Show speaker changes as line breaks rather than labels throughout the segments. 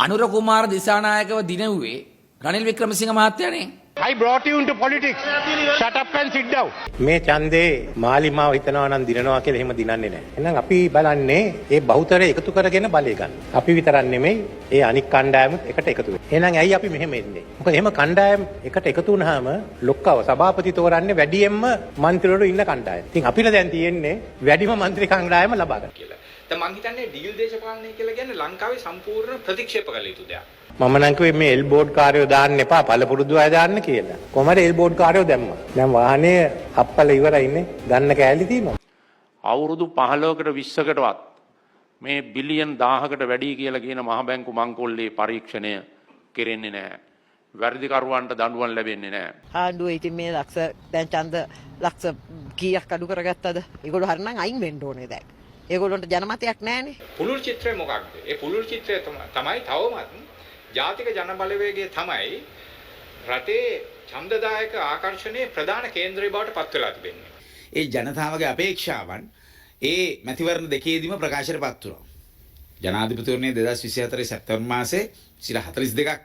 Anura Kumara දිසානායකව දිනෙව්වේ Ranil Wickremesinghe මහත්තයානේ.
I brought you into politics. Shut up and sit down.
මේ ඡන්දේ මාලිමාව හිතනවා නම් දිනනවා කියලා එහෙම දිනන්නේ නැහැ. එහෙනම් අපි බලන්නේ ඒ බහුතරය එකතු කරගෙන බලය ගන්න. අපි විතරක් නෙමෙයි ඒ අනික් කණ්ඩායමුත් එකට එකතු වෙනවා. එහෙනම් ඇයි අපි මෙහෙම එන්නේ? මොකද එහෙම කණ්ඩායම් එකට එකතු වුනහම ලොක්කව සභාපති තෝරන්නේ වැඩියෙන්ම മന്ത്രിවරු ඉන්න කණ්ඩායම. ඉතින් අපිට දැන් තියෙන්නේ වැඩිම മന്ത്രി කණ්ඩායම ලබා ගන්න කියලා.
දැන් මම හිතන්නේ ඩීල් දේශපාලනය කියලා කියන්නේ ලංකාවේ සම්පූර්ණ ප්‍රතික්ෂේප කළ යුතු දෙයක්.
මම නම් කිව්වේ මේ එල් බෝඩ් කාර්යෝ දාන්න එපා පළපුරුදු අය දාන්න කියලා. කොහමද එල් බෝඩ් කාර්යෝ දැම්මා. දැන් වාහනේ අප්පල ඉවරයිනේ. ගන්න කෑලි තියෙනවා.
අවුරුදු 15කට 20කටවත් මේ බිලියන් 1000කට වැඩි කියලා කියන මහ බැංකු මංකොල්ලේ පරීක්ෂණය කෙරෙන්නේ නැහැ. වැඩිකරුවන්ට දඬුවම් ලැබෙන්නේ නැහැ.
ආණ්ඩුව ඉතින් මේ ලක්ෂ දැන් ඡන්ද ලක්ෂ කීයක් අඩු කරගත්තද? ඒගොල්ලෝ හරිනම් අයින් වෙන්න ඕනේ දැන්. ඒගොල්ලන්ට ජනමතයක් නැහැනේ.
පුළුල් චිත්‍රය මොකක්ද? ඒ පුළුල් චිත්‍රය තමයි තවමත් ජාතික ජනබලවේගයේ තමයි රටේ ඡන්දදායක ආකර්ෂණයේ ප්‍රධාන කේන්ද්‍රය බවට පත් වෙලා තිබෙන්නේ.
ඒ ජනතාවගේ අපේක්ෂාවන් ඒ මැතිවරණ දෙකේදීම ප්‍රකාශයට පත් වුණා. ජනාධිපතිවරණයේ 2024 සැප්තැම්බර් මාසේ 42ක්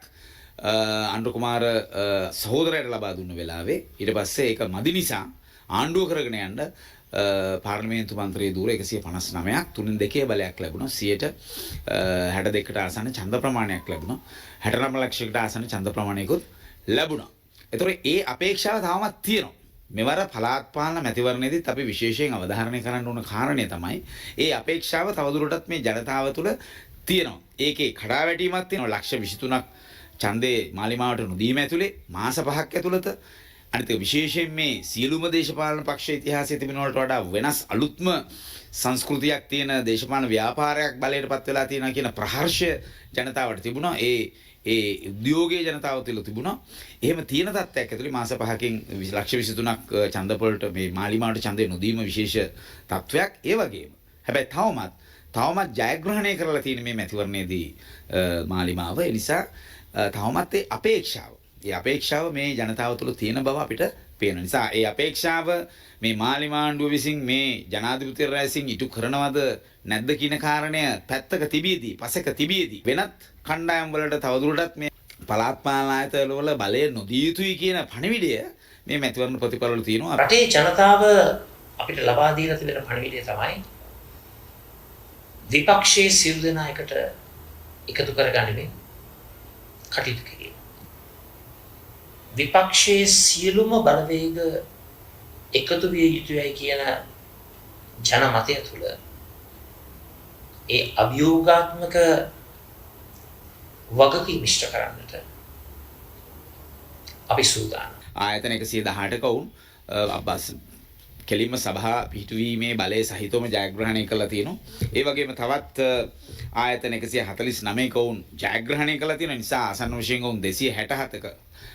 අනුර කුමාර සහෝදරයට ලබා දුන්න වෙලාවේ ඊට පස්සේ ඒක මදි නිසා ආණ්ඩුව කරගෙන යන්න පාර්ලිමේන්තු මන්ත්‍රී ධූර 159ක් තුනෙන් දෙකේ බලයක් ලැබුණා 62කට ආසන්න ඡන්ද ප්‍රමාණයක් ලැබුණා 69 ලක්ෂයකට ආසන්න ඡන්ද ප්‍රමාණයකුත් ලැබුණා. ඒතර ඒ අපේක්ෂාව තාමත් තියෙනවා. මෙවර පළාත් පාලන මැතිවරණයේදීත් අපි විශේෂයෙන් අවධාරණය කරන්න ඕන කාරණේ තමයි ඒ අපේක්ෂාව තවදුරටත් මේ ජනතාව තුළ තියෙනවා. ඒකේ කඩාවැටීමක් තියෙනවා. ලක්ෂ 23ක් ඡන්දේ මාලිමාවට නොදීම ඇතුලේ මාස 5ක් ඇතුළත අනිත් විශේෂයෙන් මේ සියලුම දේශපාලන පක්ෂ ඉතිහාසයේ තිබෙන වලට වඩා වෙනස් අලුත්ම සංස්කෘතියක් තියෙන දේශපාලන ව්‍යාපාරයක් බලයටපත් වෙලා තියෙනවා කියන ප්‍රහර්ෂය ජනතාවට තිබුණා. ඒ උද්‍යෝගයේ ජනතාව තුළ තිබුණා. එහෙම තියෙන තත්ත්වයක් ඇතුලේ මාස 5කින් ලක්ෂ 23ක් ඡන්දපොළට මේ මාලිමාවට ඡන්දේ නොදීම විශේෂ තත්ත්වයක්. ඒ වගේම හැබැයි තවමත් ජයග්‍රහණය කරලා තියෙන මේ මැතිවරණයේදී මාලිමාව ඒ නිසා තවමත් ඒ අපේක්ෂාව මේ ජනතාව තුළ තියෙන බව අපිට පේන නිසා ඒ අපේක්ෂාව මේ මාලිමාණ්ඩුව විසින් මේ ජනාධිපතිවරයා විසින් ඉටු කරනවද නැද්ද කියන කාරණය පැත්තක තිබියදී වෙනත් කණ්ඩායම් වලට තවදුරටත් මේ පළාත් පාලන ආයතන වල බලය නොදිය යුතුයි කියන පණිවිඩය මේ මැතිවරණ ප්‍රතිඵලවල තියෙනවා.
රටේ ජනතාව අපිට ලබා දීලා තිබෙන පණිවිඩය තමයි විපක්ෂයේ සියලු දෙනා එකට එකතු කරගන්නේ කටයුතු කිරීම. විපක්ෂයේ සියලුම බලවේග එකතු විය යුතුයි කියන ජනමතය තුළ ඒ අභියෝගාත්මක වගකීම් ඉෂ්ට කරන්නට අපි සූදානම්.
ආයතන 118ක වුන් අබ්බාස් කෙලින්ම සභා පිහිටුවීමේ බලය සහිතවම ජයග්‍රහණය කළා තියෙනවා. ඒ වගේම තවත් ආයතන 149ක වුන් ජයග්‍රහණය කළා තියෙන නිසා ආසන්න වශයෙන් වුන් 267ක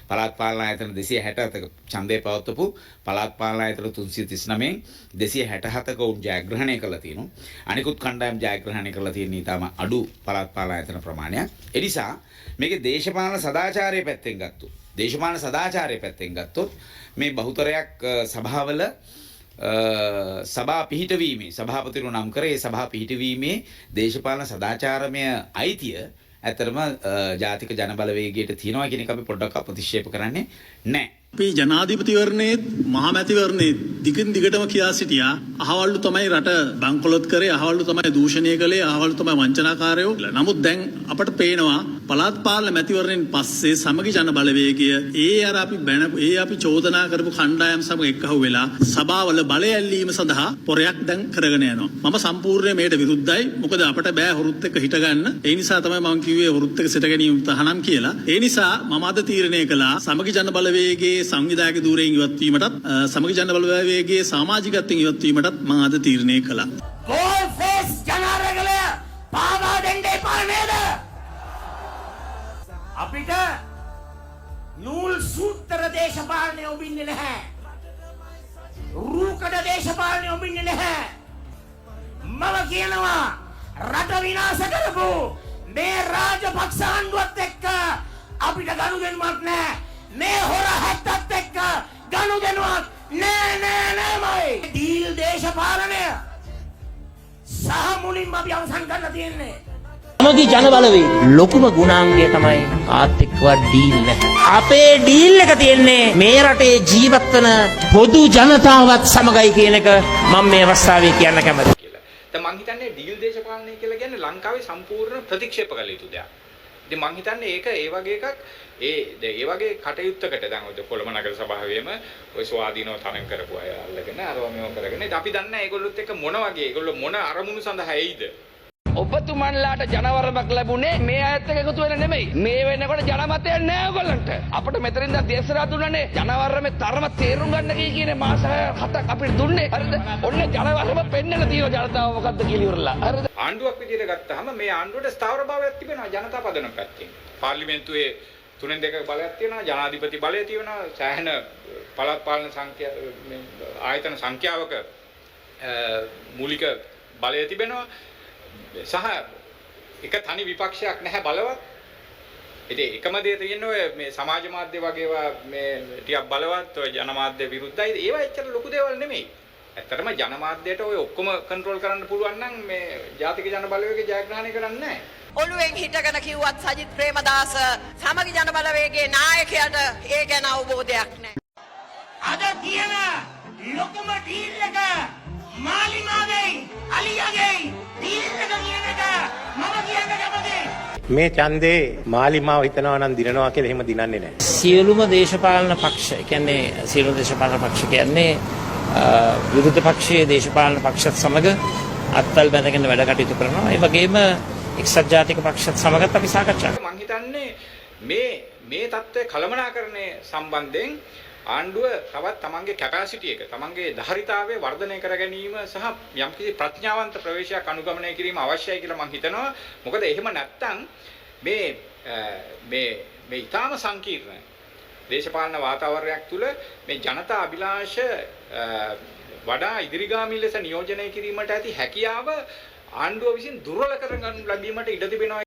පළාත් පාලන ආයතන 267ක ඡන්දය පවත්වපු පළාත් පාලන ආයතන 339න් 267ක වුන් ජයග්‍රහණය කළා තියෙනවා. අනිකුත් කණ්ඩායම් ජයග්‍රහණය කළා තියෙන ඊටම අඩු පළාත් පාලන ආයතන ප්‍රමාණයක්. ඒ නිසා මේකේ දේශපාලන සදාචාරයේ පැත්තෙන් ගත්තොත් මේ බහුතරයක් සභාවල සභා පිහිටවීමේ සභාපතිවරු නම් කරේ සභා පිහිටවීමේ දේශපාලන සදාචාරමය අයිතිය ඇතරම ජාතික ජනබලවේගයට තියෙනවා කියන එක අපි පොඩ්ඩක් ප්‍රතික්ෂේප කරන්නේ නැහැ.
අපි ජනාධිපතිවරණයේ මහා මැතිවරණයේ දිගින් දිගටම කියා සිටියා අහවල්ලු තමයි රට බංකොලොත් කරේ අහවල්ලු තමයි දූෂණය කළේ අහවල්ලු තමයි වංචනාකාරයෝ. නමුත් දැන් අපට පේනවා පළාත් පාලන මැතිවරණයෙන් පස්සේ සමගි ජන බලවේගය අපි චෝදනා කරපු කණ්ඩායම් සමග එක්කහුව වෙලා සභාවල බලය ඇල්ලීම සඳහා පොරයක් දැන් කරගෙන යනවා. මම සම්පූර්ණයෙන් මේකට විරුද්ධයි. මොකද අපට බෑ හොරුත් එක්ක හිට ගන්න. ඒ නිසා තමයි මම කිව්වේ හොරුත් එක්ක සිට ගැනීම තහනම් කියලා. ඒ නිසා මම අද තීරණය කළා සමගි ජන බලවේගයේ සංවිධායක ධූරයෙන් ඉවත් වීමටත් සමගි ජන බලවේගයේ සමාජිකත්වයෙන් ඉවත් වීමටත් මම අද තීරණය කළා.
ගෝල් ෆේස් ජනාරගලය පාවා දෙන්න එපා නේද? අපිට නූල් සූත්‍ර දේශපාලනය ඔබින්නේ නැහැ. රූකඩ දේශපාලනය ඔබින්නේ නැහැ. මම කියනවා රට විනාශ කරපු මේ රාජපක්ෂ ආණ්ඩුවත් එක්ක අපිට ගනුදෙනුවක් නැහැ. මේ හොර හැත්තත් එක්ක ගනුදෙනුවක් නෑ. ඩීල් දේශපාලනය සහ මුලින්ම අපි අවසන් කරන්න තියෙන්නේ සමගි ජන බලවේග ලොකුම ගුණාංගය තමයි ආර්ථිකව ඩීල් එක. අපේ ඩීල් එක තියෙන්නේ මේ රටේ ජීවත් වන පොදු ජනතාවත් සමගයි කියන එක මම මේ අවස්ථාවේ කියන්න කැමතියි.
දැන් මං හිතන්නේ ඩීල් දේශපාලනය කියලා කියන්නේ ලංකාවේ සම්පූර්ණ ප්‍රතික්ෂේප කළ යුතු දෙයක්. ඉතින් මං හිතන්නේ ඒක ඒ වගේ එකක් ඒ වගේ කටයුත්තකට දැන් ඔය කොළඹ නගර සභාවේම ඔය ස්වාධීනව තරඟ කරපු අය අල්ලගෙන අරව මේව කරගෙන ඉතින් අපි දන්නේ ඒගොල්ලොත් එක්ක මොන වගේ ඒගොල්ලෝ මොන අරමුණු සඳහා එයිද?
ඔබතුමන්ලාට ජනවරමක් ලැබුණේ මේ අයත් එක්ක එකතු වෙලා නෙමෙයි. මේ වෙනකොට ජනමතයක් නෑ ඔයගොල්ලන්ට. අපිට මෙතනින්ද දේශනා දුන්නනේ ජනවරමේ තරම තේරුම් ගන්න කියන මාස 7ක් අපිට දුන්නේ. හරිද? ඔන්න ජනවරම පෙන්නලා තියෙනවා ජනතාව මොකද්ද කියලා ඉවරලා. හරිද?
ආණ්ඩුවක් විදියට ගත්තාම මේ ආණ්ඩුවට ස්ථාවර භාවයක් තිබෙනවා ජනතා පදනම පැත්තෙන්. පාර්ලිමේන්තුවේ 3/2 බලයක් තියෙනවා, ජනාධිපති බලය තියෙනවා, සෑහෙන පළාත් පාලන ආයතන සංඛ්‍යාවක මූලික බලය තිබෙනවා. සහ එක තනි විපක්ෂයක් නැහැ බලවත්. ඉතින් එකම දේ තියෙන්නේ ඔය මේ සමාජ මාධ්‍ය වගේ මේ ටිකක් බලවත් ඔය ජනමාධ්‍ය විරුද්ධයි. ඒවා එච්චර ලොකු දේවල් නෙමෙයි. ඇත්තටම ජනමාධ්‍යයට ඔය ඔක්කොම කන්ට්‍රෝල් කරන්න පුළුවන් නම් මේ ජාතික ජන බලවේගය ජයග්‍රහණය කරන්නේ නැහැ.
ඔළුවෙන් හිටගෙන කිව්වත් සජිත් ප්‍රේමදාස සමගි ජන බලවේගයේ නායකයාට ඒ ගැන අවබෝධයක් නැහැ.
අද තියෙන ලොකුම ඩීල් එක මාලිමාගේ අලියාගේ ඩීල් එක කියන එක මම කියන්න කැමතියි.
මේ ඡන්දේ මාලිමාව හිතනවා නම් දිනනවා කියලා එහෙම දිනන්නේ නැහැ.
සියලුම දේශපාලන පක්ෂ කියන්නේ සියලුම දේශපාලන පක්ෂ කියන්නේ විරුද්ධ පක්ෂයේ දේශපාලන පක්ෂත් සමග අත්වල බැඳගෙන වැඩ කටයුතු කරනවා. ඒ වගේම එක්සත් ජාතික පක්ෂත් සමගත් අපි සාකච්ඡා කරනවා.
මම හිතන්නේ මේ தත්ත්වය කළමනාකරණය සම්බන්ධයෙන් ආණ්ඩුව තවත් තමන්ගේ කැපැසිටි එක තමන්ගේ ධාරිතාවය වර්ධනය කර ගැනීම සහ යම්කිසි ප්‍රඥාවන්ත ප්‍රවේශයක් අනුගමනය කිරීම අවශ්‍යයි කියලා මම හිතනවා. මොකද එහෙම නැත්නම් මේ ඊටාම සංකීර්ණ දේශපාලන වාතාවරණයක් තුළ මේ ජනතා අභිලාෂ වඩා ඉදිරිගාමී ලෙස නියෝජනය කිරීමට ඇති හැකියාව ආණ්ඩුව විසින් දුර්වල කරගන්න ලැබීමට ඉඩ තිබෙනවා.